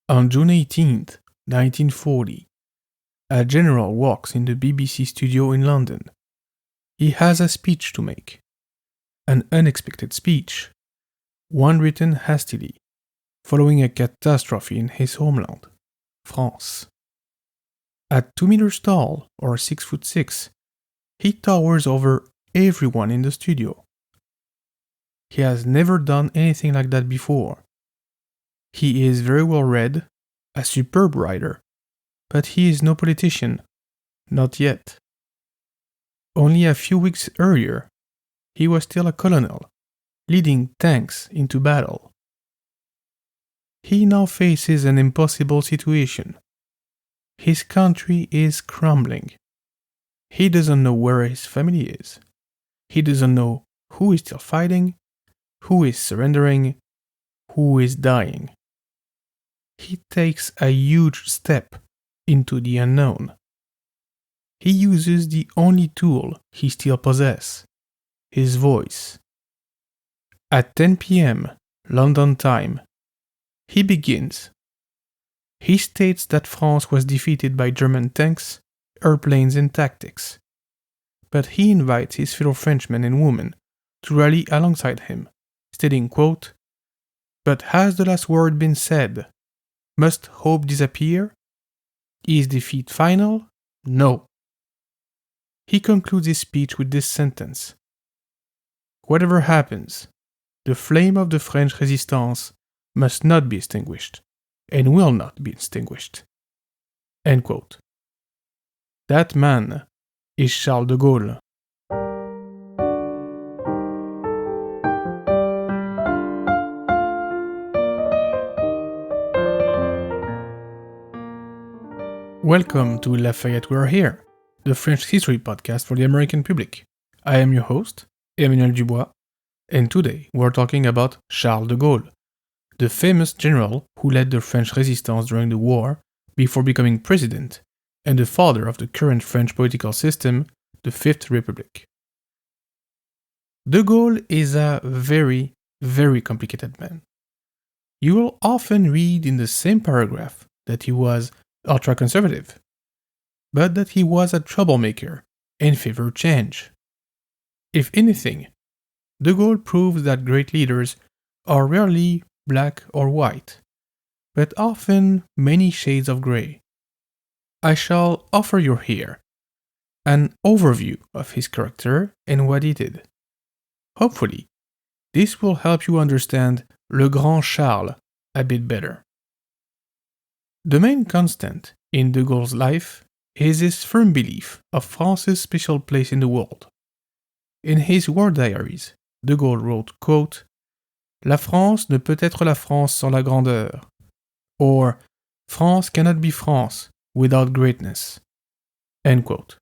On June 18th, 1940, a general walks in the BBC studio in London. He has a speech to make. An unexpected speech, one written hastily, following a catastrophe in his homeland, France. At 2 meters tall, or 6'6", he towers over everyone in the studio. He has never done anything like that before. He is very well read, a superb writer, but he is no politician, not yet. Only a few weeks earlier, he was still a colonel, leading tanks into battle. He now faces an impossible situation. His country is crumbling. He doesn't know where his family is. He doesn't know who is still fighting, who is surrendering, who is dying. He takes a huge step into the unknown. He uses the only tool he still possesses, his voice. At 10 p.m. London time, he begins. He states that France was defeated by German tanks, airplanes and tactics. But he invites his fellow Frenchmen and women to rally alongside him, stating, quote, "But has the last word been said? Must hope disappear? Is defeat final? No." He concludes his speech with this sentence: "Whatever happens, the flame of the French Résistance must not be extinguished, and will not be extinguished." End quote. That man is Charles de Gaulle. Welcome to Lafayette We're Here, the French history podcast for the American public. I am your host, Emmanuel Dubois, and today we're talking about Charles de Gaulle, the famous general who led the French Resistance during the war before becoming president, and the father of the current French political system, the Fifth Republic. De Gaulle is a very, very complicated man. You will often read in the same paragraph that he was ultra-conservative, but that he was a troublemaker and favored change. If anything, de Gaulle proves that great leaders are rarely black or white, but often many shades of grey. I shall offer you here an overview of his character and what he did. Hopefully, this will help you understand Le Grand Charles a bit better. The main constant in de Gaulle's life is his firm belief of France's special place in the world. In his war diaries, de Gaulle wrote, quote, "La France ne peut être la France sans la grandeur," or "France cannot be France without greatness." End quote.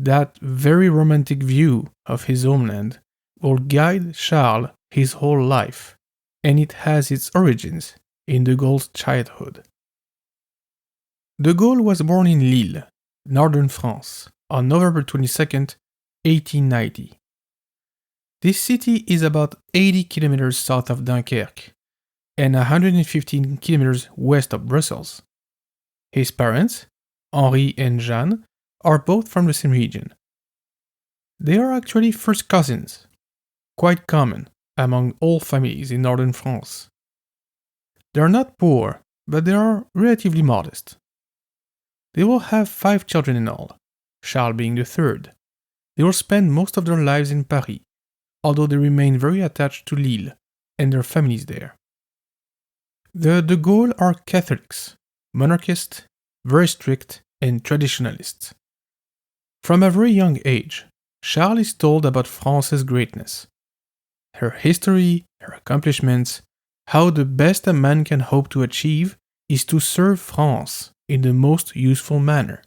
That very romantic view of his homeland will guide Charles his whole life, and it has its origins in de Gaulle's childhood. De Gaulle was born in Lille, northern France, on November 22nd, 1890. This city is about 80 kilometers south of Dunkerque and 115 kilometers west of Brussels. His parents, Henri and Jeanne, are both from the same region. They are actually first cousins, quite common among all families in northern France. They are not poor, but they are relatively modest. They will have 5 children in all, Charles being the third. They will spend most of their lives in Paris, although they remain very attached to Lille and their families there. The de Gaulle are Catholics, monarchists, very strict, and traditionalists. From a very young age, Charles is told about France's greatness, her history, her accomplishments, how the best a man can hope to achieve is to serve France in the most useful manner.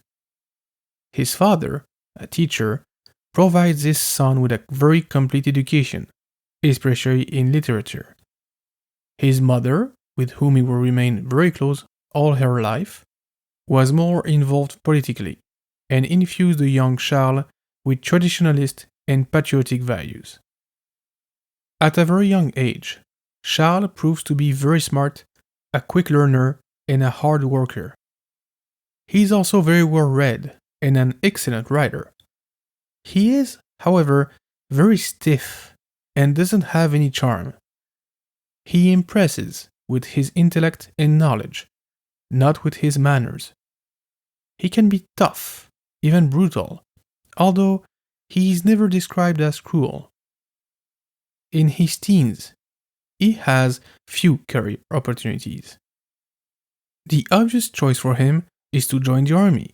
His father, a teacher, provides his son with a very complete education, especially in literature. His mother, with whom he will remain very close all her life, was more involved politically and infused the young Charles with traditionalist and patriotic values. At a very young age, Charles proves to be very smart, a quick learner, and a hard worker. He is also very well read and an excellent writer. He is, however, very stiff and doesn't have any charm. He impresses with his intellect and knowledge, not with his manners. He can be tough, even brutal, although he is never described as cruel. In his teens, he has few career opportunities. The obvious choice for him is to join the army,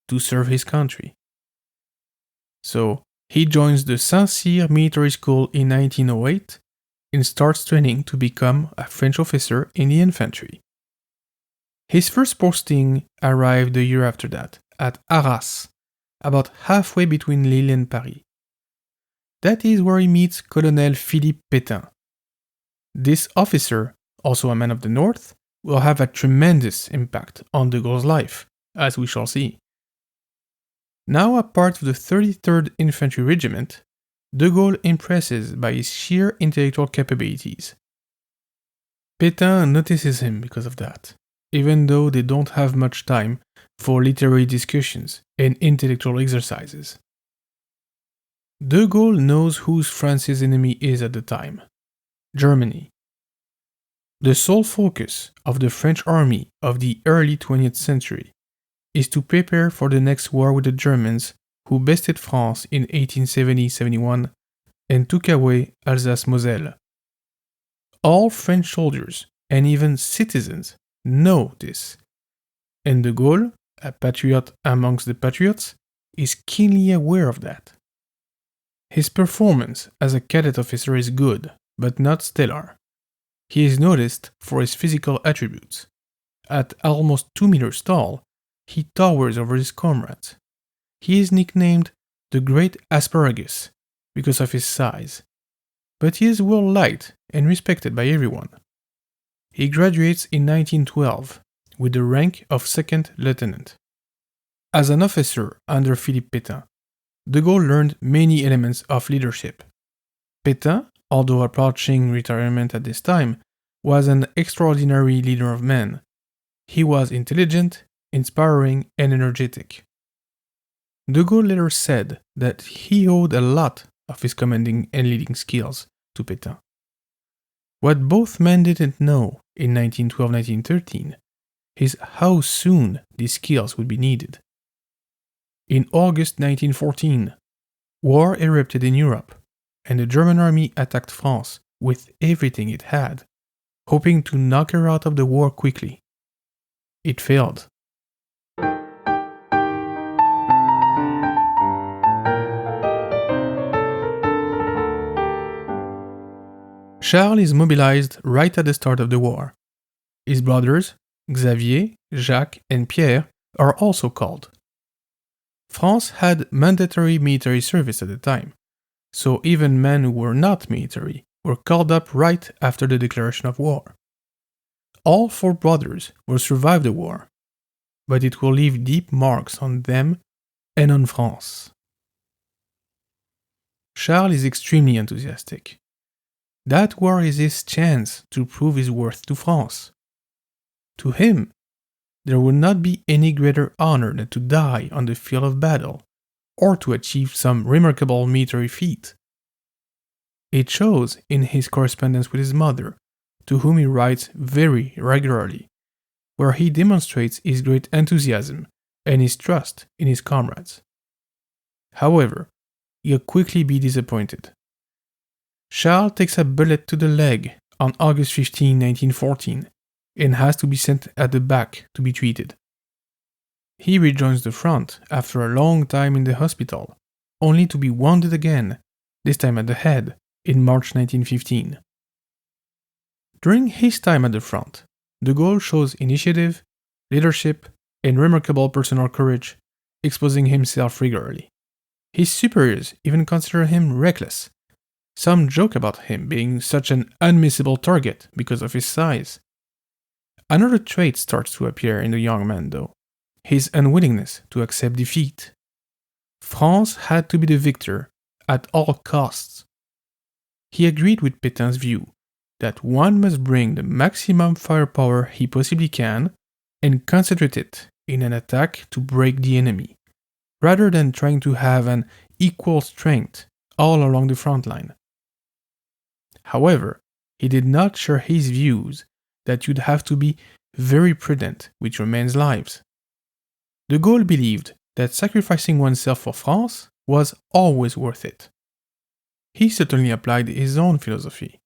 to serve his country. So, he joins the Saint-Cyr military school in 1908 and starts training to become a French officer in the infantry. His first posting arrived the year after that, at Arras, about halfway between Lille and Paris. That is where he meets Colonel Philippe Pétain. This officer, also a man of the North, will have a tremendous impact on de Gaulle's life, as we shall see. Now a part of the 33rd Infantry Regiment, de Gaulle impresses by his sheer intellectual capabilities. Pétain notices him because of that, even though they don't have much time for literary discussions and intellectual exercises. De Gaulle knows who France's enemy is at the time: Germany. The sole focus of the French army of the early 20th century is to prepare for the next war with the Germans, who bested France in 1870-71 and took away Alsace-Moselle. All French soldiers and even citizens know this, and de Gaulle, a patriot amongst the patriots, is keenly aware of that. His performance as a cadet officer is good, but not stellar. He is noticed for his physical attributes. At almost 2 meters tall, he towers over his comrades. He is nicknamed the Great Asparagus because of his size, but he is well liked and respected by everyone. He graduates in 1912 with the rank of second lieutenant. As an officer under Philippe Pétain, de Gaulle learned many elements of leadership. Pétain, although approaching retirement at this time, was an extraordinary leader of men. He was intelligent, inspiring, and energetic. De Gaulle later said that he owed a lot of his commanding and leading skills to Pétain. What both men didn't know in 1912-1913 is how soon these skills would be needed. In August 1914, war erupted in Europe, and the German army attacked France with everything it had, hoping to knock her out of the war quickly. It failed. Charles is mobilized right at the start of the war. His brothers, Xavier, Jacques, and Pierre, are also called. France had mandatory military service at the time, so even men who were not military were called up right after the declaration of war. All 4 brothers will survive the war, but it will leave deep marks on them and on France. Charles is extremely enthusiastic. That war is his chance to prove his worth to France. To him, there would not be any greater honor than to die on the field of battle, or to achieve some remarkable military feat. It shows in his correspondence with his mother, to whom he writes very regularly, where he demonstrates his great enthusiasm and his trust in his comrades. However, he'll quickly be disappointed. Charles takes a bullet to the leg on August 15, 1914, and has to be sent at the back to be treated. He rejoins the front after a long time in the hospital, only to be wounded again, this time at the head, in March 1915. During his time at the front, de Gaulle shows initiative, leadership, and remarkable personal courage, exposing himself regularly. His superiors even consider him reckless. Some joke about him being such an unmissable target because of his size. Another trait starts to appear in the young man, though: his unwillingness to accept defeat. France had to be the victor at all costs. He agreed with Pétain's view that one must bring the maximum firepower he possibly can and concentrate it in an attack to break the enemy, rather than trying to have an equal strength all along the front line. However, he did not share his views that you'd have to be very prudent with your men's lives. De Gaulle believed that sacrificing oneself for France was always worth it. He certainly applied his own philosophy,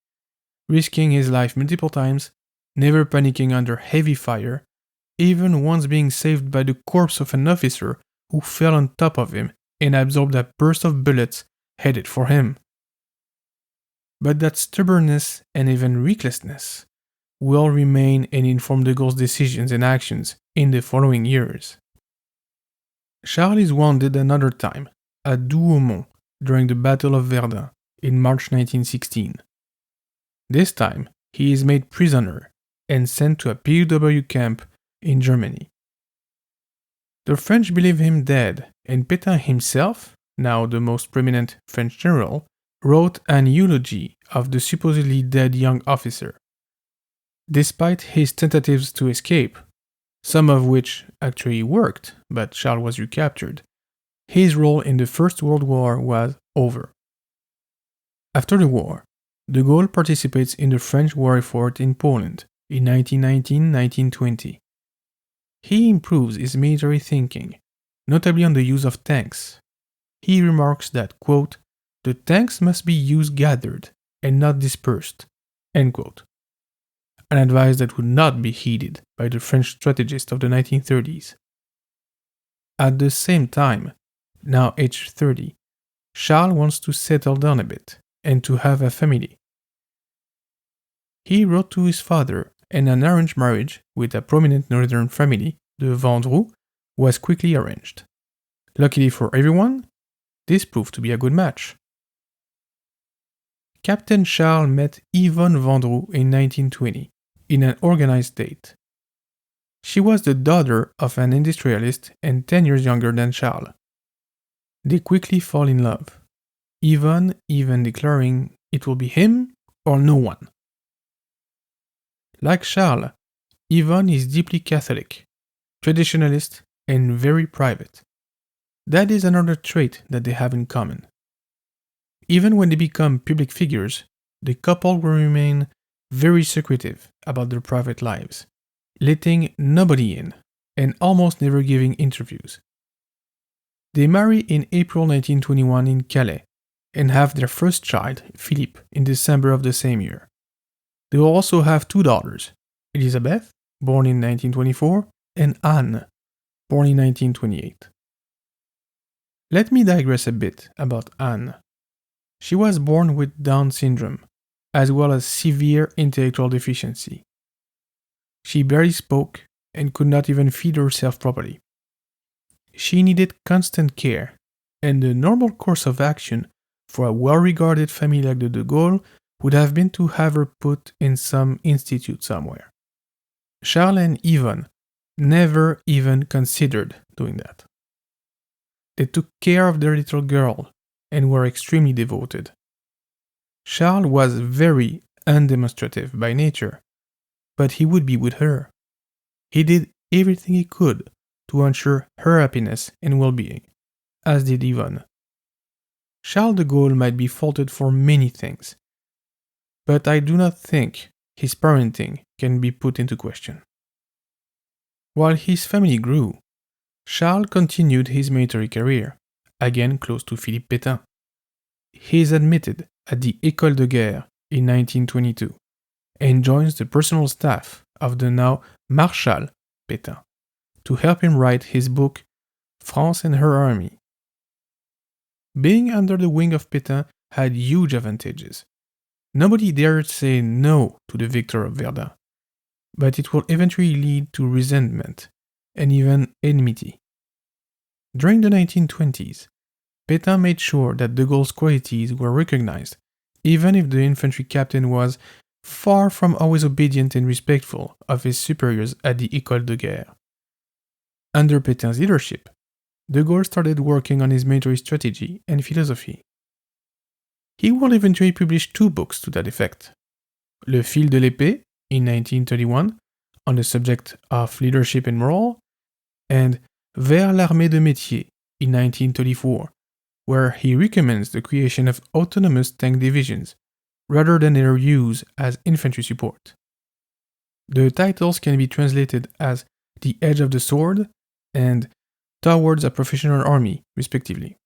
risking his life multiple times, never panicking under heavy fire, even once being saved by the corpse of an officer who fell on top of him and absorbed a burst of bullets headed for him. But that stubbornness and even recklessness will remain and inform de Gaulle's decisions and actions in the following years. Charles is wounded another time at Douaumont during the Battle of Verdun in March 1916. This time, he is made prisoner and sent to a POW camp in Germany. The French believe him dead, and Pétain himself, now the most prominent French general, wrote an eulogy of the supposedly dead young officer. Despite his tentatives to escape, some of which actually worked, but Charles was recaptured, his role in the First World War was over. After the war, de Gaulle participates in the French war effort in Poland in 1919-1920. He improves his military thinking, notably on the use of tanks. He remarks that, quote, "the tanks must be used gathered and not dispersed," end quote. An advice that would not be heeded by the French strategists of the 1930s. At the same time, now aged 30, Charles wants to settle down a bit and to have a family. He wrote to his father, and an arranged marriage with a prominent northern family, the Vendroux, was quickly arranged. Luckily for everyone, this proved to be a good match. Captain Charles met Yvonne Vendroux in 1920 in an organized date. She was the daughter of an industrialist and 10 years younger than Charles. They quickly fall in love, Yvonne even declaring it will be him or no one. Like Charles, Yvonne is deeply Catholic, traditionalist, and very private. That is another trait that they have in common. Even when they become public figures, the couple will remain very secretive about their private lives, letting nobody in, and almost never giving interviews. They marry in April 1921 in Calais, and have their first child, Philippe, in December of the same year. They will also have 2 daughters, Elizabeth, born in 1924, and Anne, born in 1928. Let me digress a bit about Anne. She was born with Down syndrome, as well as severe intellectual deficiency. She barely spoke and could not even feed herself properly. She needed constant care, and the normal course of action for a well-regarded family like the de Gaulle would have been to have her put in some institute somewhere. Charles and Yvonne never even considered doing that. They took care of their little girl and were extremely devoted. Charles was very undemonstrative by nature, but he would be with her. He did everything he could to ensure her happiness and well-being, as did Yvonne. Charles de Gaulle might be faulted for many things, but I do not think his parenting can be put into question. While his family grew, Charles continued his military career, again close to Philippe Pétain. He is admitted at the École de Guerre in 1922 and joins the personal staff of the now Marshal Pétain to help him write his book France and Her Army. Being under the wing of Pétain had huge advantages. Nobody dared say no to the victor of Verdun, but it will eventually lead to resentment and even enmity. During the 1920s, Pétain made sure that de Gaulle's qualities were recognized, even if the infantry captain was far from always obedient and respectful of his superiors at the École de Guerre. Under Pétain's leadership, de Gaulle started working on his military strategy and philosophy. He will eventually publish 2 books to that effect. Le Fil de l'Épée in 1931 on the subject of leadership and morale, and Vers l'armée de métier in 1934, where he recommends the creation of autonomous tank divisions rather than their use as infantry support. The titles can be translated as The Edge of the Sword and Towards a Professional Army, respectively.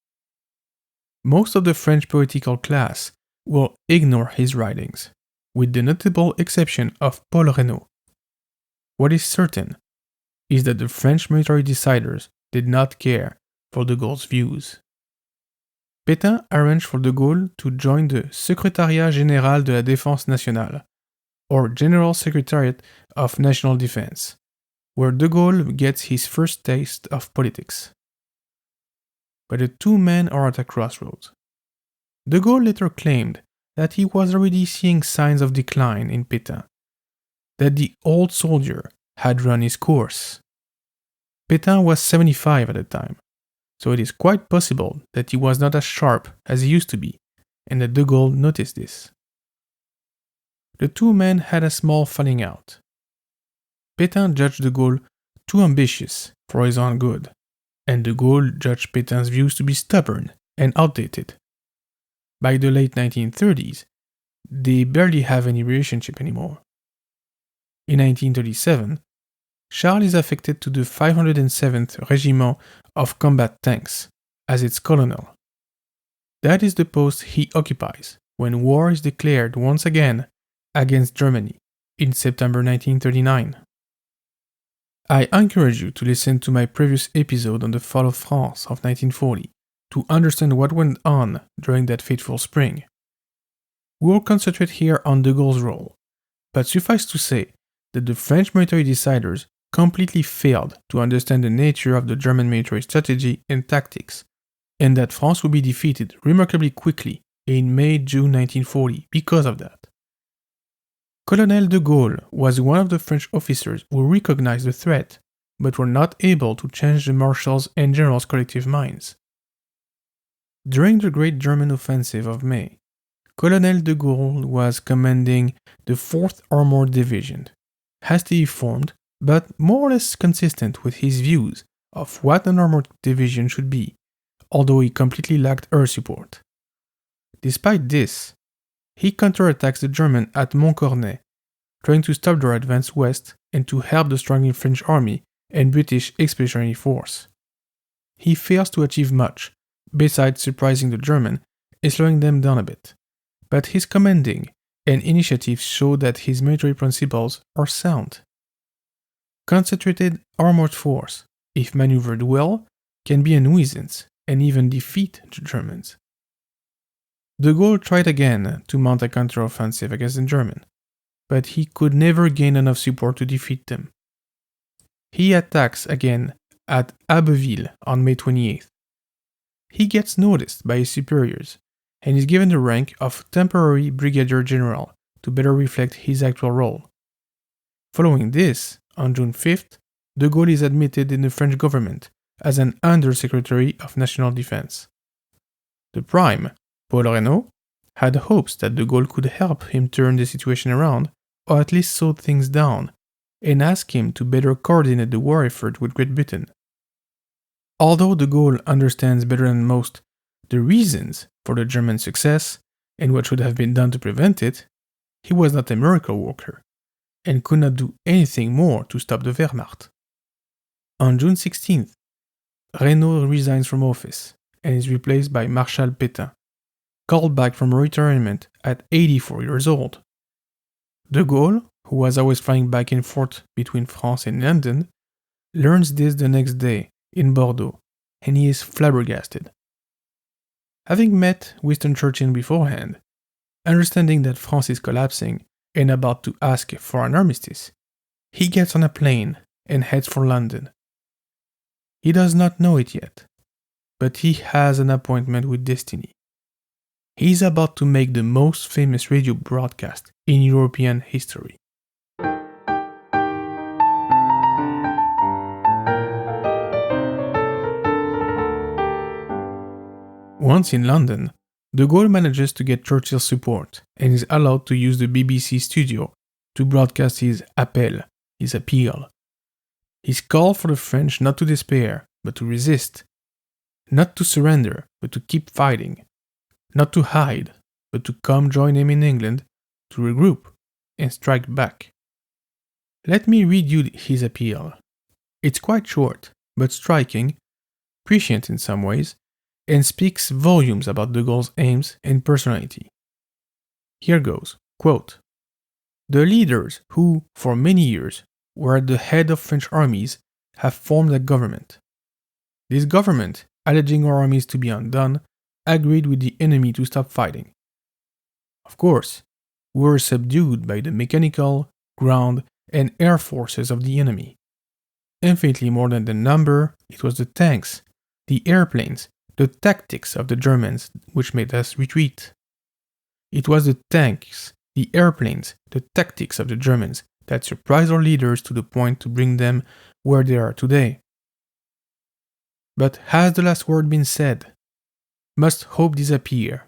Most of the French political class will ignore his writings, with the notable exception of Paul Reynaud. What is certain is that the French military deciders did not care for de Gaulle's views. Pétain arranged for de Gaulle to join the Secrétariat Général de la Défense Nationale, or General Secretariat of National Defense, where de Gaulle gets his first taste of politics. But the two men are at a crossroads. De Gaulle later claimed that he was already seeing signs of decline in Pétain, that the old soldier had run his course. Pétain was 75 at the time, so it is quite possible that he was not as sharp as he used to be, and that de Gaulle noticed this. The two men had a small falling out. Pétain judged de Gaulle too ambitious for his own good, and de Gaulle judged Pétain's views to be stubborn and outdated. By the late 1930s, they barely have any relationship anymore. In 1937, Charles is affected to the 507th Regiment of Combat Tanks as its colonel. That is the post he occupies when war is declared once again against Germany in September 1939. I encourage you to listen to my previous episode on the fall of France of 1940 to understand what went on during that fateful spring. We will concentrate here on de Gaulle's role, but suffice to say that the French military deciders completely failed to understand the nature of the German military strategy and tactics, and that France would be defeated remarkably quickly in May-June 1940 because of that. Colonel de Gaulle was one of the French officers who recognized the threat, but were not able to change the marshals' and generals' collective minds. During the Great German Offensive of May, Colonel de Gaulle was commanding the 4th Armored Division, hastily formed but more or less consistent with his views of what an armored division should be, although he completely lacked air support. Despite this, he counterattacks the Germans at Montcornet, trying to stop their advance west and to help the struggling French army and British Expeditionary Force. He fails to achieve much, besides surprising the Germans and slowing them down a bit, but his commanding and initiatives show that his military principles are sound. Concentrated armored force, if maneuvered well, can be a nuisance and even defeat the Germans. De Gaulle tried again to mount a counteroffensive against the Germans, but he could never gain enough support to defeat them. He attacks again at Abbeville on May 28th. He gets noticed by his superiors and is given the rank of temporary brigadier general to better reflect his actual role. Following this, on June 5th, de Gaulle is admitted in the French government as an Under-Secretary of National Defense. The Prime, Paul Reynaud, had hopes that de Gaulle could help him turn the situation around, or at least slow things down, and ask him to better coordinate the war effort with Great Britain. Although de Gaulle understands better than most the reasons for the German success and what should have been done to prevent it, he was not a miracle worker, and could not do anything more to stop the Wehrmacht. On June 16th, Reynaud resigns from office and is replaced by Marshal Pétain, called back from retirement at 84 years old. De Gaulle, who was always flying back and forth between France and London, learns this the next day in Bordeaux, and he is flabbergasted. Having met Winston Churchill beforehand, understanding that France is collapsing and about to ask for an armistice, he gets on a plane and heads for London. He does not know it yet, but he has an appointment with destiny. He is about to make the most famous radio broadcast in European history. Once in London, De Gaulle manages to get Churchill's support and is allowed to use the BBC studio to broadcast his appel, his appeal. His call for the French not to despair, but to resist. Not to surrender, but to keep fighting. Not to hide, but to come join him in England, to regroup, and strike back. Let me read you his appeal. It's quite short, but striking, prescient in some ways, and speaks volumes about de Gaulle's aims and personality. Here goes, quote, "The leaders who, for many years, were at the head of French armies have formed a government. This government, alleging our armies to be undone, agreed with the enemy to stop fighting. Of course, we were subdued by the mechanical, ground, and air forces of the enemy. Infinitely more than the number, it was the tanks, the airplanes, the tactics of the Germans which made us retreat. It was the tanks, the airplanes, the tactics of the Germans that surprised our leaders to the point to bring them where they are today. But has the last word been said? Must hope disappear?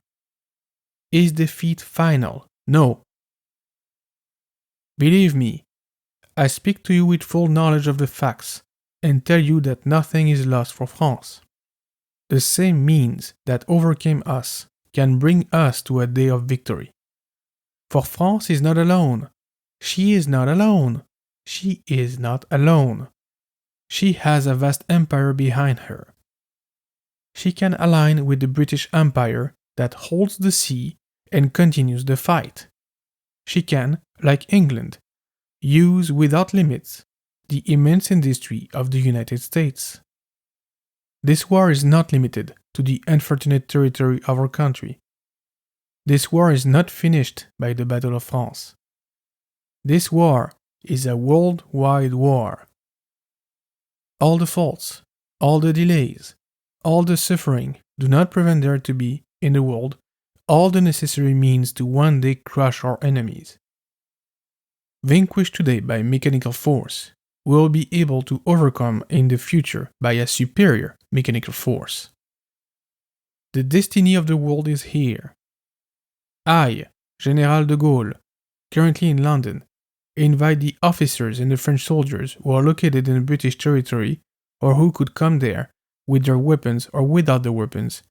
Is defeat final? No. Believe me, I speak to you with full knowledge of the facts and tell you that nothing is lost for France. The same means that overcame us can bring us to a day of victory. For France is not alone. She is not alone. She is not alone. She has a vast empire behind her. She can align with the British Empire that holds the sea and continues the fight. She can, like England, use without limits the immense industry of the United States. This war is not limited to the unfortunate territory of our country. This war is not finished by the Battle of France. This war is a worldwide war. All the faults, all the delays, all the suffering do not prevent there to be, in the world, all the necessary means to one day crush our enemies. Vanquished today by mechanical force, we will be able to overcome in the future by a superior mechanical force. The destiny of the world is here. I, General de Gaulle, currently in London, invite the officers and the French soldiers who are located in the British territory or who could come there with their weapons or without the weapons.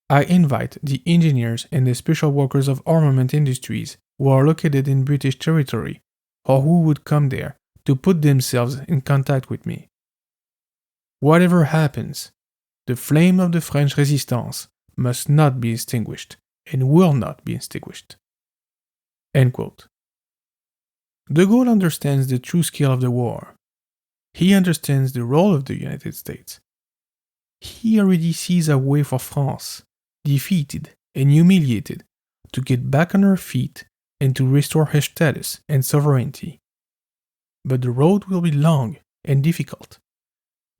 I invite the engineers and the special workers of armament industries who are located in British territory or who would come there to put themselves in contact with me. Whatever happens, the flame of the French Résistance must not be extinguished and will not be extinguished." End quote. De Gaulle understands the true scale of the war. He understands the role of the United States. He already sees a way for France, defeated and humiliated, to get back on her feet and to restore her status and sovereignty. But the road will be long and difficult.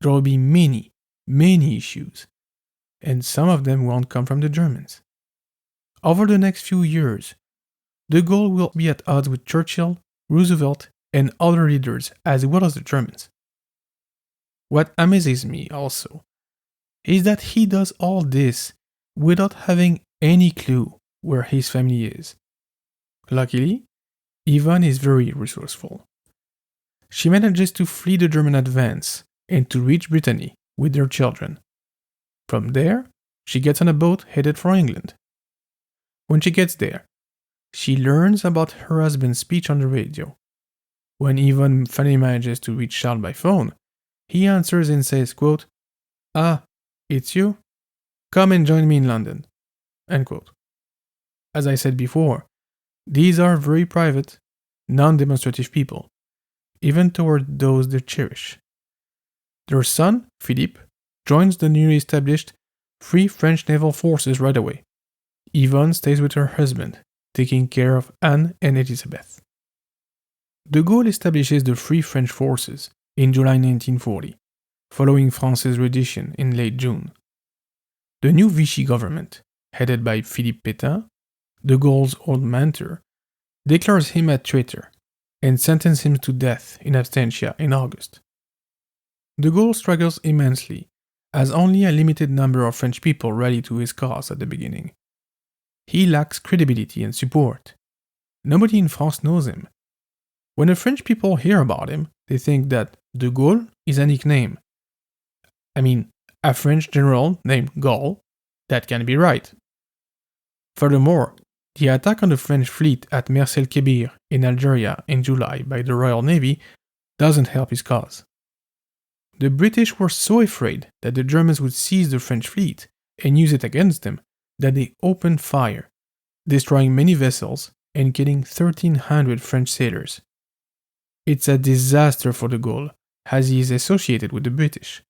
There will be many, many issues, and some of them won't come from the Germans. Over the next few years, de Gaulle will be at odds with Churchill, Roosevelt, and other leaders as well as the Germans. What amazes me also is that he does all this without having any clue where his family is. Luckily, Yvonne is very resourceful. She manages to flee the German advance and to reach Brittany with their children. From there, she gets on a boat headed for England. When she gets there, she learns about her husband's speech on the radio. When Yvonne finally manages to reach Charles by phone, he answers and says, quote, "Ah, it's you? Come and join me in London." End quote. As I said before, these are very private, non-demonstrative people, even toward those they cherish. Their son, Philippe, joins the newly established Free French Naval Forces right away. Yvonne stays with her husband, taking care of Anne and Elizabeth. De Gaulle establishes the Free French Forces in July 1940, following France's rendition in late June. The new Vichy government, headed by Philippe Pétain, de Gaulle's old mentor, declares him a traitor and sentences him to death in absentia in August. De Gaulle struggles immensely, as only a limited number of French people rally to his cause at the beginning, He lacks credibility and support. Nobody in France knows him. When the French people hear about him, they think that de Gaulle is a nickname. I mean, a French general named Gaulle, that can be right. Furthermore, the attack on the French fleet at Mers el-Kébir in Algeria in July by the Royal Navy doesn't help his cause. The British were so afraid that the Germans would seize the French fleet and use it against them that they opened fire, destroying many vessels and killing 1,300 French sailors. It's a disaster for de Gaulle, as he is associated with the British.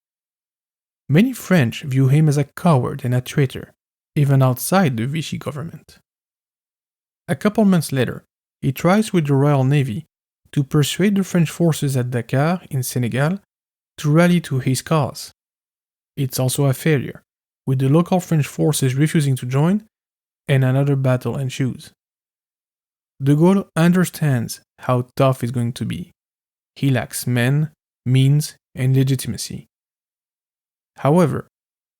Many French view him as a coward and a traitor, even outside the Vichy government. A couple months later, he tries with the Royal Navy to persuade the French forces at Dakar in Senegal to rally to his cause. It's also a failure, with the local French forces refusing to join, and another battle ensues. De Gaulle understands how tough it's going to be. He lacks men, means, and legitimacy. However,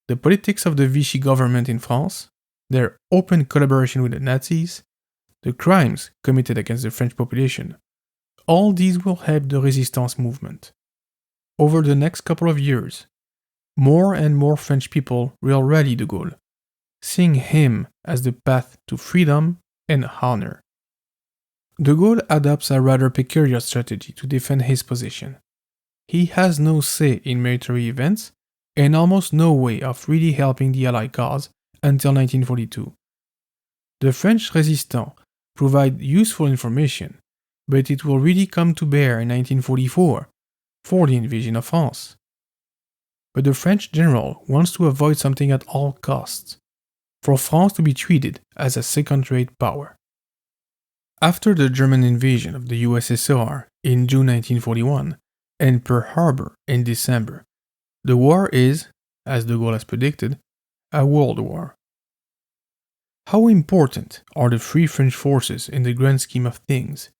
the politics of the Vichy government in France, their open collaboration with the Nazis, the crimes committed against the French population, all these will help the Résistance movement. Over the next couple of years, more and more French people will rally de Gaulle, seeing him as the path to freedom and honor. De Gaulle adopts a rather peculiar strategy to defend his position. He has no say in military events and almost no way of really helping the Allied cause until 1942. The French Résistance provide useful information, but it will really come to bear in 1944 for the invasion of France. But the French general wants to avoid something at all costs, for France to be treated as a second-rate power. After the German invasion of the USSR in June 1941 and Pearl Harbor in December, the war is, as de Gaulle has predicted, a world war. How important are the Free French forces in the grand scheme of things,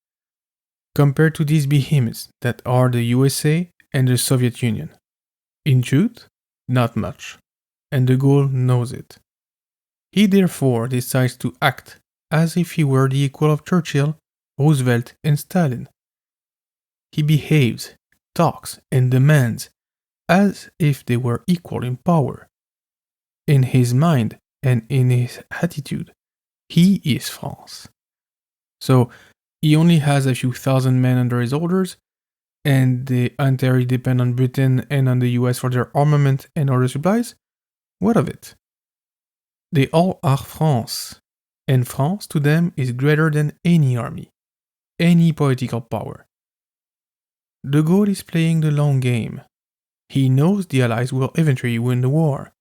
compared to these behemoths that are the USA and the Soviet Union? In truth, not much, and de Gaulle knows it. He therefore decides to act as if he were the equal of Churchill, Roosevelt, and Stalin. He behaves, talks, and demands as if they were equal in power. In his mind and in his attitude, he is France. So, he only has a few thousand men under his orders, and they entirely depend on Britain and on the US for their armament and other supplies. What of it? They all are France, and France to them is greater than any army, any political power. De Gaulle is playing the long game. He knows the Allies will eventually win the war.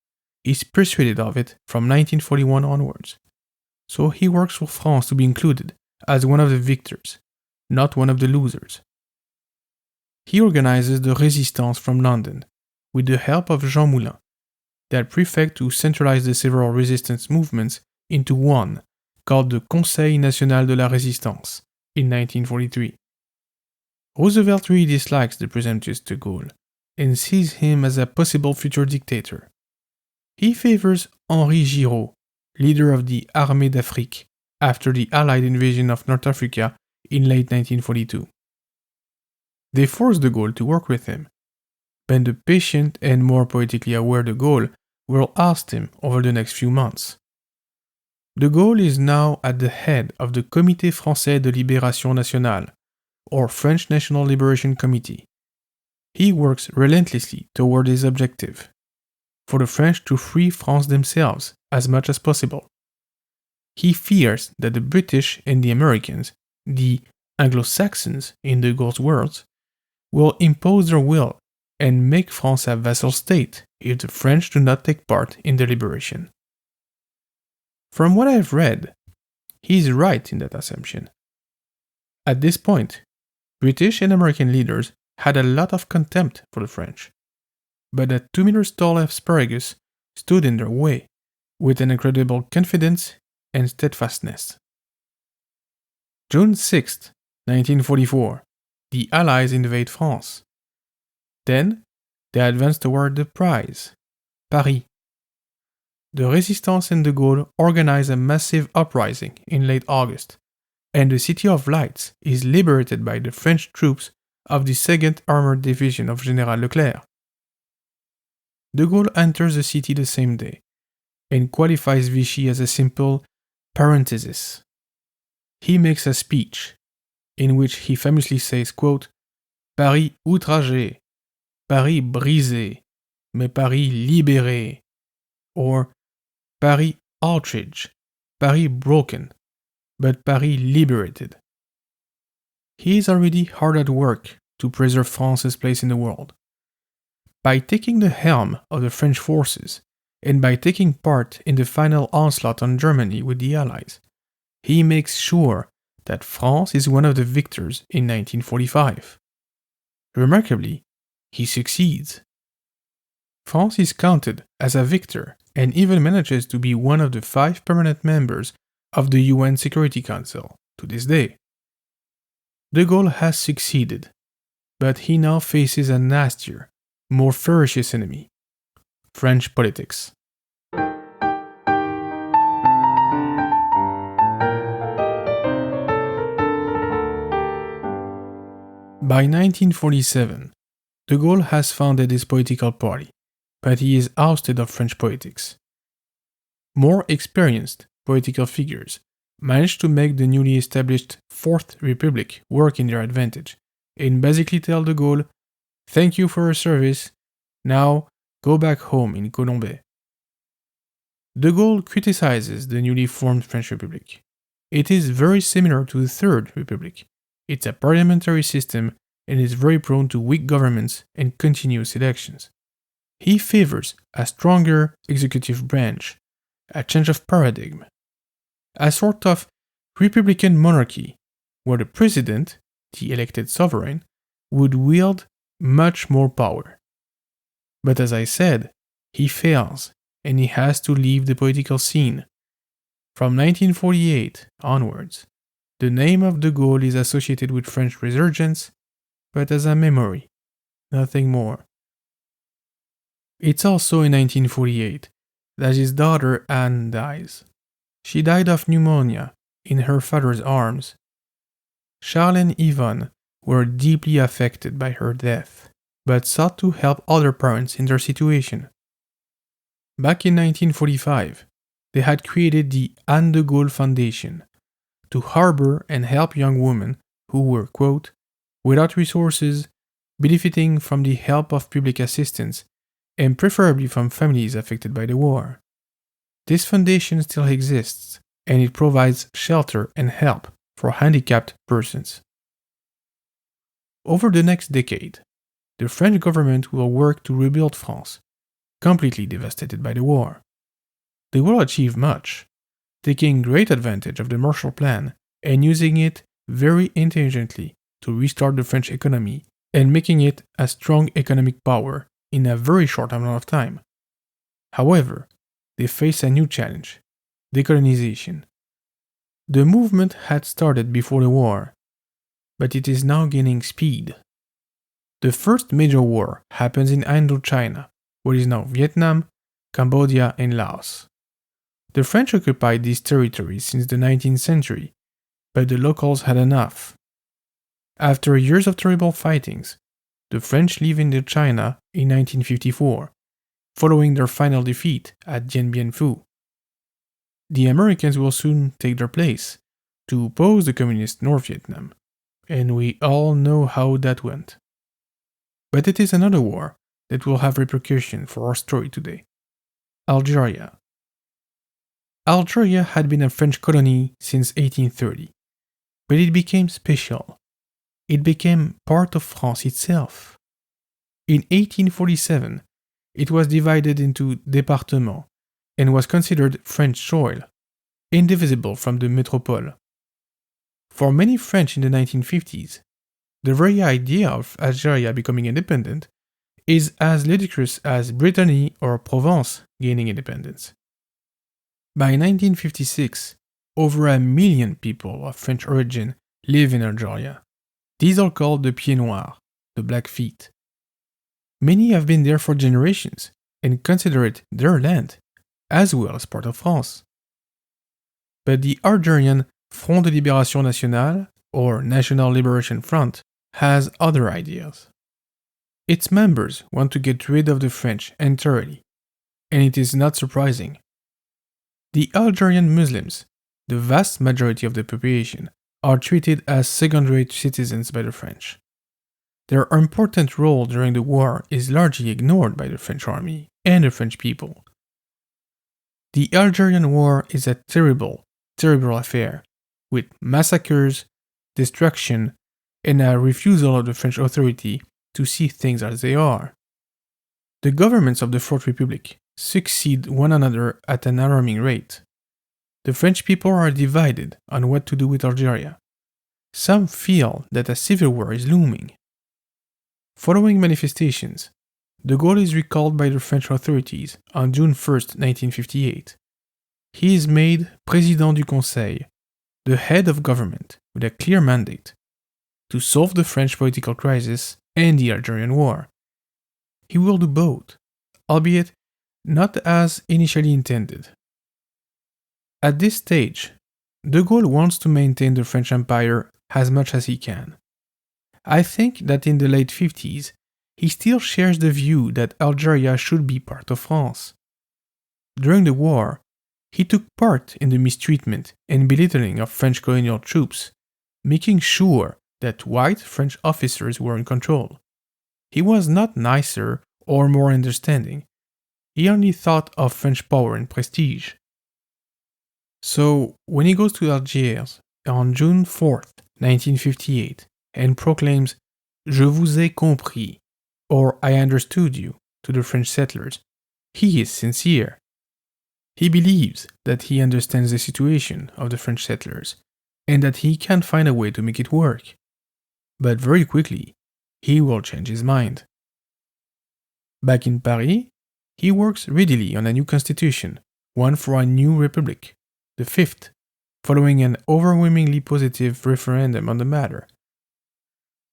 He's persuaded of it from 1941 onwards. So he works for France to be included as one of the victors, not one of the losers. He organizes the Résistance from London, with the help of Jean Moulin, that prefect to centralize the several resistance movements into one, called the Conseil National de la Résistance, in 1943. Roosevelt really dislikes the presumptuous de Gaulle, and sees him as a possible future dictator. He favors Henri Giraud, leader of the Armée d'Afrique, after the Allied invasion of North Africa in late 1942. They force de Gaulle to work with him, but the patient and more politically aware de Gaulle will oust him over the next few months. De Gaulle is now at the head of the Comité Français de Libération Nationale, or French National Liberation Committee. He works relentlessly toward his objective, for the French to free France themselves as much as possible. He fears that the British and the Americans, the Anglo-Saxons in de Gaulle's words, will impose their will and make France a vassal state if the French do not take part in the liberation. From what I have read, he is right in that assumption. At this point, British and American leaders had a lot of contempt for the French, but that 2 meters tall asparagus stood in their way with an incredible confidence and steadfastness. June 6, 1944, the Allies invade France. Then, they advance toward the prize, Paris. the Résistance and de Gaulle organize a massive uprising in late August, and the City of Lights is liberated by the French troops of the 2nd Armored Division of General Leclerc. De Gaulle enters the city the same day, and qualifies Vichy as a simple parenthesis. He makes a speech, in which he famously says, quote, Paris outragé, Paris brisé, mais Paris libéré, or Paris outraged, Paris broken, but Paris liberated. He is already hard at work to preserve France's place in the world. By taking the helm of the French forces, and by taking part in the final onslaught on Germany with the Allies, he makes sure that France is one of the victors in 1945. Remarkably, he succeeds. France is counted as a victor and even manages to be one of the 5 permanent members of the UN Security Council to this day. De Gaulle has succeeded, but he now faces a nastier, more ferocious enemy: French politics. By 1947, de Gaulle has founded his political party, but he is ousted of French politics. More experienced political figures managed to make the newly established Fourth Republic work in their advantage, and basically tell de Gaulle, "Thank you for your service, now go back home in Colombey." De Gaulle criticizes the newly formed French Republic. It is very similar to the Third Republic. It's a parliamentary system and is very prone to weak governments and continuous elections. He favors a stronger executive branch, a change of paradigm, a sort of republican monarchy where the president, the elected sovereign, would wield much more power. But as I said, he fails and he has to leave the political scene. From 1948 onwards, the name of de Gaulle is associated with French resurgence, but as a memory, nothing more. It's also in 1948 that his daughter Anne dies. She died of pneumonia in her father's arms. Charles and Yvonne were deeply affected by her death, but sought to help other parents in their situation. Back in 1945, they had created the Anne de Gaulle Foundation to harbor and help young women who were, quote, without resources, benefiting from the help of public assistance, and preferably from families affected by the war. This foundation still exists, and it provides shelter and help for handicapped persons. Over the next decade, the French government will work to rebuild France, completely devastated by the war. They will achieve much, taking great advantage of the Marshall Plan and using it very intelligently to restart the French economy and making it a strong economic power in a very short amount of time. However, they face a new challenge: decolonization. The movement had started before the war, but it is now gaining speed. The first major war happens in Indochina, what is now Vietnam, Cambodia, and Laos. The French occupied these territories since the 19th century, but the locals had enough. After years of terrible fightings, the French leave Indochina in 1954, following their final defeat at Dien Bien Phu. The Americans will soon take their place to oppose the communist North Vietnam, and we all know how that went. But it is another war that will have repercussions for our story today: Algeria. Algeria had been a French colony since 1830, but it became special. It became part of France itself. In 1847, it was divided into départements and was considered French soil, indivisible from the métropole. For many French in the 1950s, the very idea of Algeria becoming independent is as ludicrous as Brittany or Provence gaining independence. By 1956, over 1 million people of French origin live in Algeria. These are called the Pieds Noirs, the Blackfeet. Many have been there for generations and consider it their land, as well as part of France. But the Algerian Front de Libération Nationale, or National Liberation Front, has other ideas. Its members want to get rid of the French entirely, and it is not surprising. The Algerian Muslims, the vast majority of the population, are treated as second-rate citizens by the French. Their important role during the war is largely ignored by the French army and the French people. The Algerian War is a terrible, terrible affair, with massacres, destruction, and a refusal of the French authority to see things as they are. The governments of the Fourth Republic succeed one another at an alarming rate. The French people are divided on what to do with Algeria. Some feel that a civil war is looming. Following manifestations, de Gaulle is recalled by the French authorities on June 1, 1958. He is made Président du Conseil, the head of government with a clear mandate to solve the French political crisis and the Algerian War. He will do both, albeit not as initially intended. At this stage, de Gaulle wants to maintain the French Empire as much as he can. I think that in the late 50s, he still shares the view that Algeria should be part of France. During the war, he took part in the mistreatment and belittling of French colonial troops, making sure that white French officers were in control. He was not nicer or more understanding. He only thought of French power and prestige. So, when he goes to Algiers on June 4th, 1958, and proclaims Je vous ai compris, or I understood you, to the French settlers, he is sincere. He believes that he understands the situation of the French settlers, and that he can find a way to make it work. But very quickly, he will change his mind. Back in Paris, he works readily on a new constitution, one for a new republic, the fifth, following an overwhelmingly positive referendum on the matter.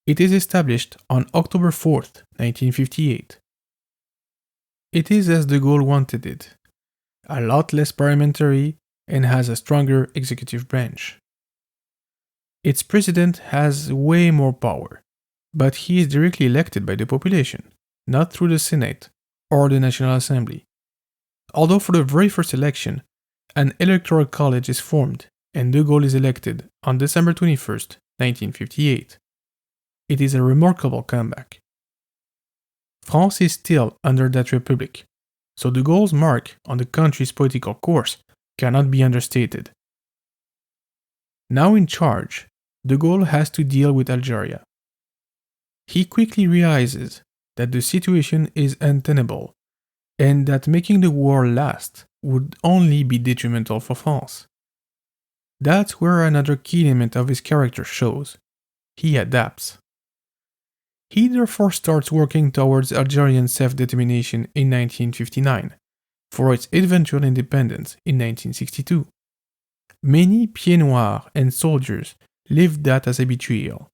It is established on October 4th, 1958. It is as de Gaulle wanted it, a lot less parliamentary and has a stronger executive branch. Its president has way more power, but he is directly elected by the population, not through the Senate or the National Assembly. Although for the very first election, an electoral college is formed and de Gaulle is elected on December 21st, 1958. It is a remarkable comeback. France is still under that republic, so de Gaulle's mark on the country's political course cannot be understated. Now in charge, de Gaulle has to deal with Algeria. He quickly realizes that the situation is untenable and that making the war last would only be detrimental for France. That's where another key element of his character shows. He adapts. He therefore starts working towards Algerian self-determination in 1959, for its eventual independence in 1962. Many pieds noirs and soldiers lived that as a betrayal.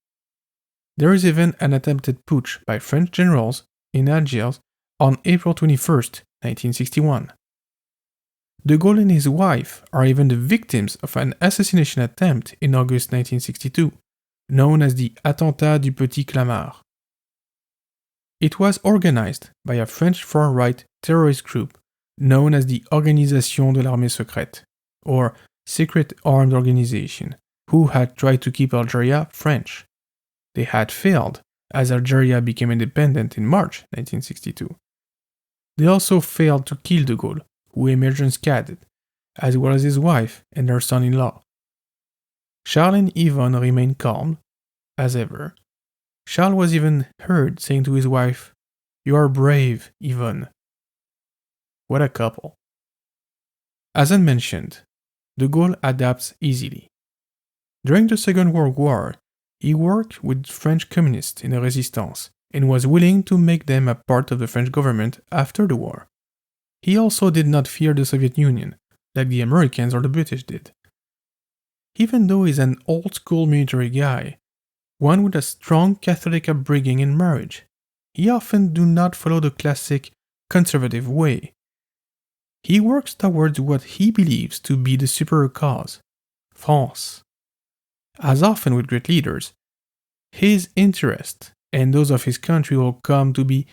There is even an attempted putsch by French generals in Algiers on April 21, 1961. De Gaulle and his wife are even the victims of an assassination attempt in August 1962, known as the Attentat du Petit Clamart. It was organized by a French far-right terrorist group known as the Organisation de l'Armée Secrète, or Secret Armed Organization, who had tried to keep Algeria French. They had failed, as Algeria became independent in March 1962. They also failed to kill de Gaulle, who emerged unscathed, as well as his wife and her son-in-law. Charles and Yvonne remained calm, as ever. Charles was even heard saying to his wife, "You are brave, Yvonne." What a couple. As I mentioned, de Gaulle adapts easily. During the Second World War, he worked with French communists in the Résistance and was willing to make them a part of the French government after the war. He also did not fear the Soviet Union, like the Americans or the British did. Even though he's an old-school military guy, one with a strong Catholic upbringing and marriage, he often do not follow the classic conservative way. He works towards what he believes to be the superior cause, France. As often with great leaders, his interests and those of his country will come to be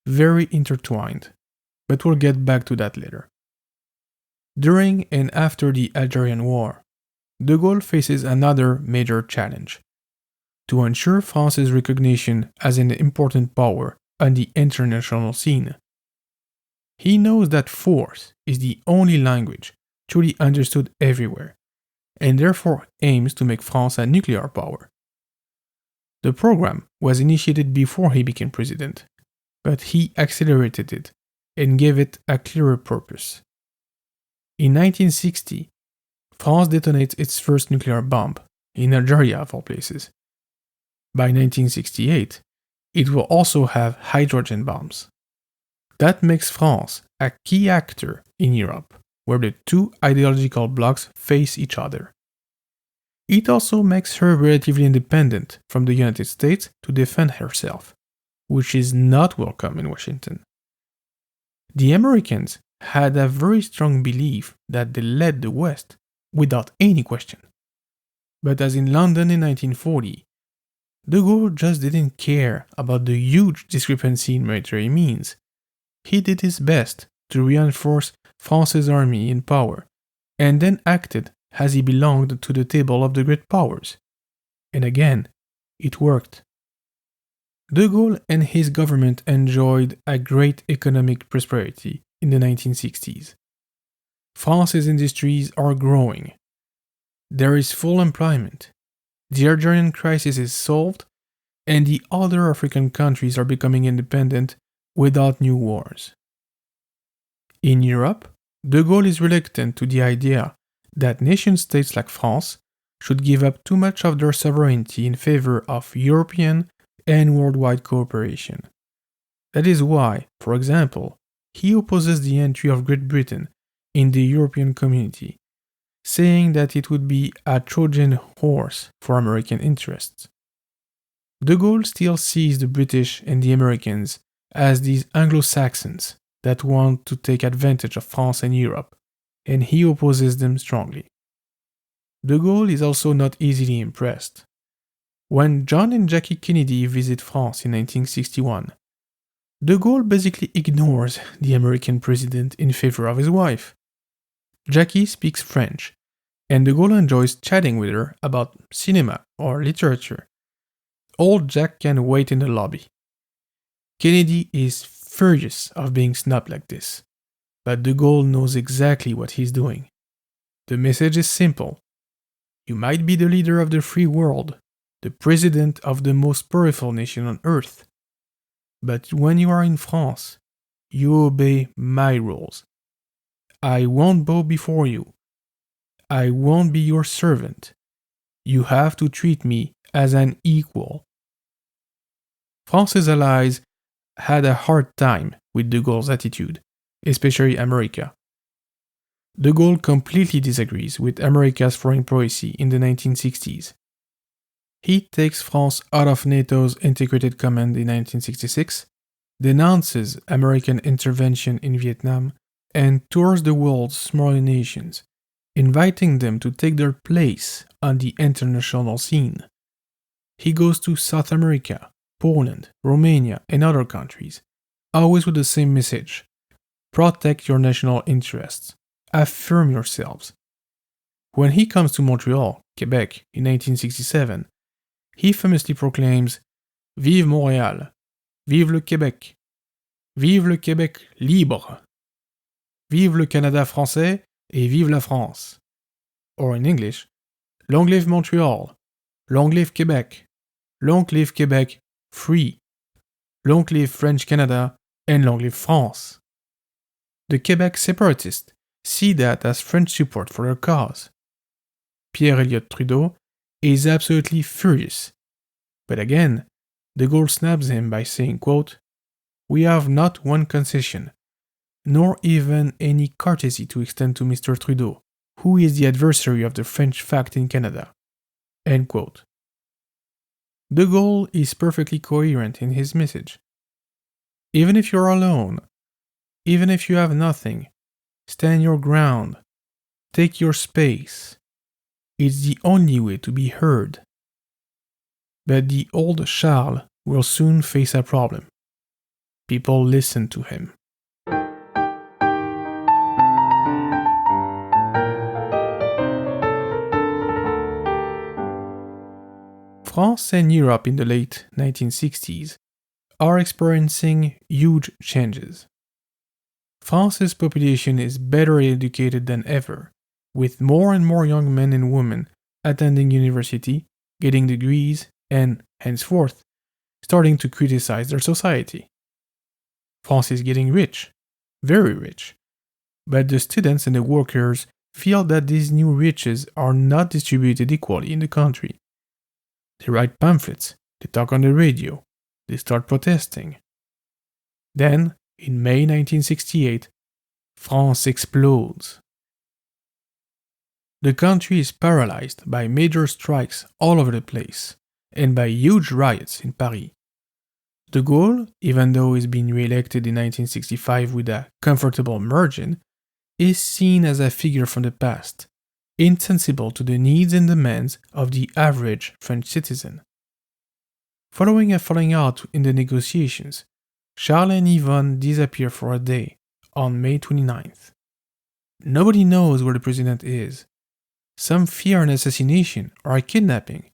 very intertwined, but we'll get back to that later. During and after the Algerian War, de Gaulle faces another major challenge: to ensure France's recognition as an important power on the international scene. He knows that force is the only language truly understood everywhere, and therefore aims to make France a nuclear power. The program was initiated before he became president, but he accelerated it and gave it a clearer purpose. In 1960, France detonates its first nuclear bomb, in Algeria of all places. By 1968, it will also have hydrogen bombs. That makes France a key actor in Europe, where the two ideological blocs face each other. It also makes her relatively independent from the United States to defend herself, which is not welcome in Washington. The Americans had a very strong belief that they led the West without any question. But as in London in 1940, de Gaulle just didn't care about the huge discrepancy in military means. He did his best to reinforce France's army in power, and then acted as he belonged to the table of the great powers. And again, it worked. De Gaulle and his government enjoyed a great economic prosperity in the 1960s. France's industries are growing. There is full employment. The Algerian crisis is solved, and the other African countries are becoming independent without new wars. In Europe, de Gaulle is reluctant to the idea that nation-states like France should give up too much of their sovereignty in favor of European and worldwide cooperation. That is why, for example, he opposes the entry of Great Britain in the European community, saying that it would be a Trojan horse for American interests. De Gaulle still sees the British and the Americans as these Anglo-Saxons that want to take advantage of France and Europe, and he opposes them strongly. De Gaulle is also not easily impressed. When John and Jackie Kennedy visit France in 1961, de Gaulle basically ignores the American president in favor of his wife. Jackie speaks French, and de Gaulle enjoys chatting with her about cinema or literature. Old Jack can wait in the lobby. Kennedy is furious of being snubbed like this, but de Gaulle knows exactly what he's doing. The message is simple. You might be the leader of the free world, the president of the most powerful nation on earth, but when you are in France, you obey my rules. I won't bow before you. I won't be your servant. You have to treat me as an equal. France's allies had a hard time with de Gaulle's attitude, especially America. De Gaulle completely disagrees with America's foreign policy in the 1960s. He takes France out of NATO's Integrated Command in 1966, denounces American intervention in Vietnam, and tours the world's smaller nations, inviting them to take their place on the international scene. He goes to South America, Poland, Romania, and other countries, always with the same message: protect your national interests, affirm yourselves. When he comes to Montreal, Quebec, in 1967, he famously proclaims, Vive Montréal, vive le Québec, vive le Québec libre, vive le Canada français et vive la France. Or in English, long live Montreal, long live Quebec, long live Quebec free, long live French Canada, and long live France. The Quebec separatists see that as French support for their cause. Pierre Elliott Trudeau is absolutely furious. But again, de Gaulle snubs him by saying, quote, we have not one concession, nor even any courtesy to extend to Mr. Trudeau, who is the adversary of the French fact in Canada. End quote. De Gaulle is perfectly coherent in his message. Even if you're alone, even if you have nothing, stand your ground, take your space. It's the only way to be heard. But the old Charles will soon face a problem. People listen to him. France and Europe in the late 1960s are experiencing huge changes. France's population is better educated than ever, with more and more young men and women attending university, getting degrees, and, henceforth, starting to criticize their society. France is getting rich, very rich, but the students and the workers feel that these new riches are not distributed equally in the country. They write pamphlets, they talk on the radio, they start protesting. Then, in May 1968, France explodes. The country is paralyzed by major strikes all over the place, and by huge riots in Paris. De Gaulle, even though he's been re-elected in 1965 with a comfortable margin, is seen as a figure from the past, insensible to the needs and demands of the average French citizen. Following a falling out in the negotiations, Charles and Yvonne disappear for a day on May 29th. Nobody knows where the president is. Some fear an assassination or a kidnapping.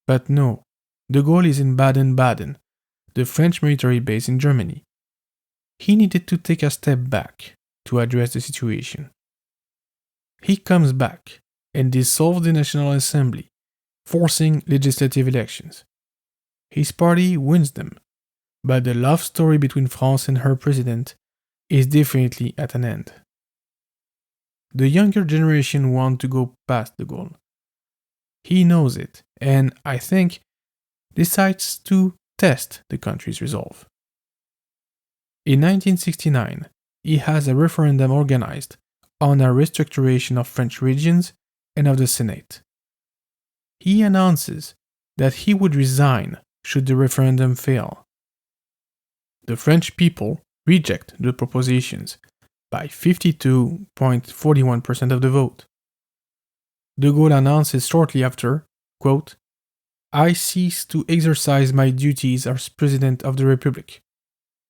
But no, de Gaulle is in Baden-Baden, the French military base in Germany. He needed to take a step back to address the situation. He comes back and dissolves the National Assembly, forcing legislative elections. His party wins them, but the love story between France and her president is definitely at an end. The younger generation want to go past de Gaulle. He knows it, and, I think, decides to test the country's resolve. In 1969, he has a referendum organized on a restructuration of French regions and of the Senate. He announces that he would resign should the referendum fail. The French people reject the propositions by 52.41% of the vote. De Gaulle announces shortly after, quote, "I cease to exercise my duties as President of the Republic.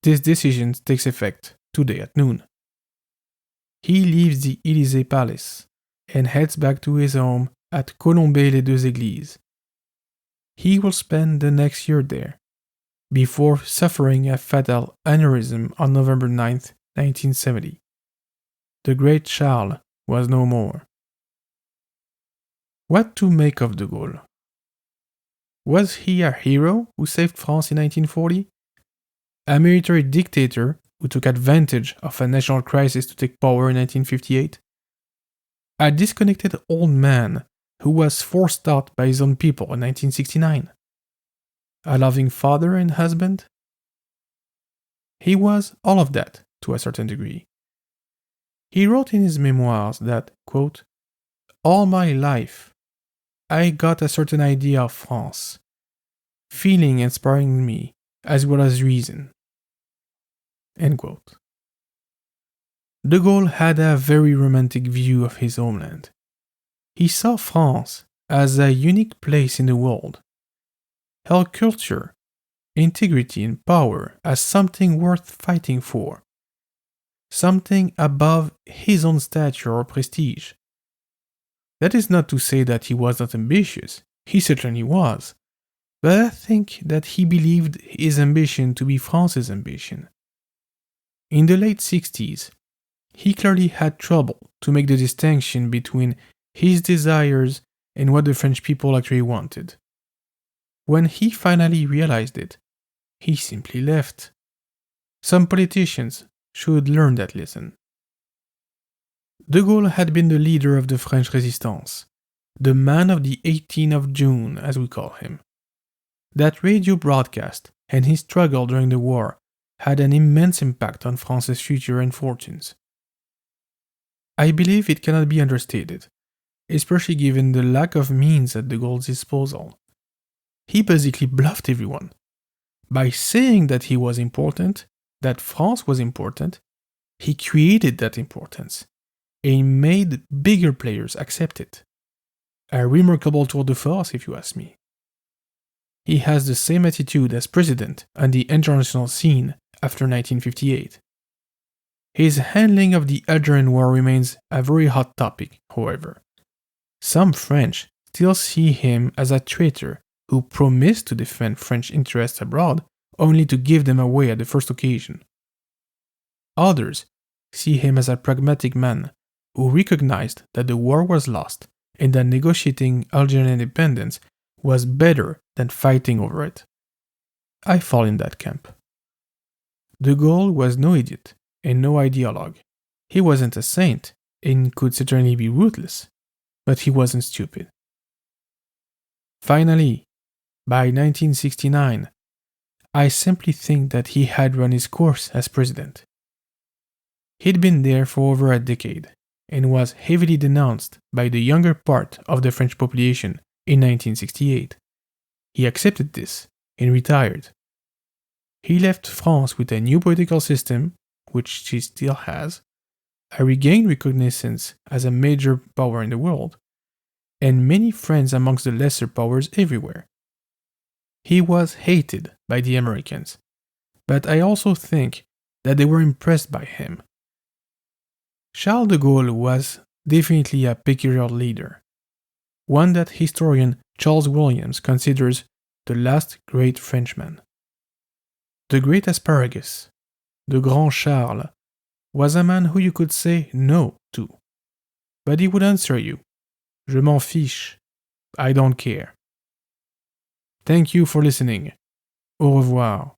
This decision takes effect today at noon." He leaves the Élysée Palace and heads back to his home at Colombey-les-Deux-Églises. He will spend the next year there, before suffering a fatal aneurysm on November 9, 1970. The great Charles was no more. What to make of de Gaulle? Was he a hero who saved France in 1940? A military dictator who took advantage of a national crisis to take power in 1958? A disconnected old man who was forced out by his own people in 1969? A loving father and husband? He was all of that to a certain degree. He wrote in his memoirs that, quote, "All my life, I got a certain idea of France, feeling inspiring me as well as reason." End quote. De Gaulle had a very romantic view of his homeland. He saw France as a unique place in the world, held culture, integrity, and power as something worth fighting for, something above his own stature or prestige. That is not to say that he was not ambitious, he certainly was, but I think that he believed his ambition to be France's ambition. In the late 60s, he clearly had trouble to make the distinction between his desires and what the French people actually wanted. When he finally realized it, he simply left. Some politicians should learn that lesson. De Gaulle had been the leader of the French Résistance, the man of the 18th of June, as we call him. That radio broadcast and his struggle during the war had an immense impact on France's future and fortunes. I believe it cannot be understated, especially given the lack of means at de Gaulle's disposal. He basically bluffed everyone. By saying that he was important, that France was important, he created that importance. He made bigger players accept it. A remarkable tour de force, if you ask me. He has the same attitude as President on the international scene after 1958. His handling of the Algerian War remains a very hot topic, however. Some French still see him as a traitor who promised to defend French interests abroad only to give them away at the first occasion. Others see him as a pragmatic man who recognized that the war was lost and that negotiating Algerian independence was better than fighting over it. I fall in that camp. De Gaulle was no idiot and no ideologue. He wasn't a saint and could certainly be ruthless, but he wasn't stupid. Finally, by 1969, I simply think that he had run his course as president. He'd been there for over a decade and was heavily denounced by the younger part of the French population in 1968. He accepted this and retired. He left France with a new political system, which she still has, a regained reconnaissance as a major power in the world, and many friends amongst the lesser powers everywhere. He was hated by the Americans, but I also think that they were impressed by him. Charles de Gaulle was definitely a peculiar leader, one that historian Charles Williams considers the last great Frenchman. The Great Asparagus, the Grand Charles, was a man who you could say no to, but he would answer you, "Je m'en fiche, I don't care." Thank you for listening. Au revoir.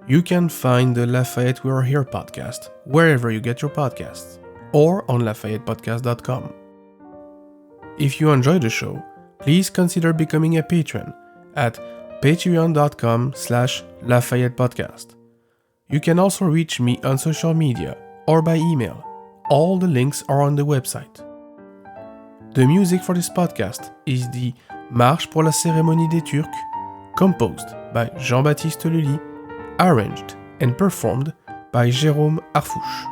You can find the Lafayette We're Here podcast wherever you get your podcasts, or on LafayettePodcast.com. If you enjoy the show, please consider becoming a patron at patreon.com/Lafayette Podcast. You can also reach me on social media or by email. All the links are on the website. The music for this podcast is the Marche pour la cérémonie des Turcs, composed by Jean-Baptiste Lully, arranged and performed by Jérôme Arfouche.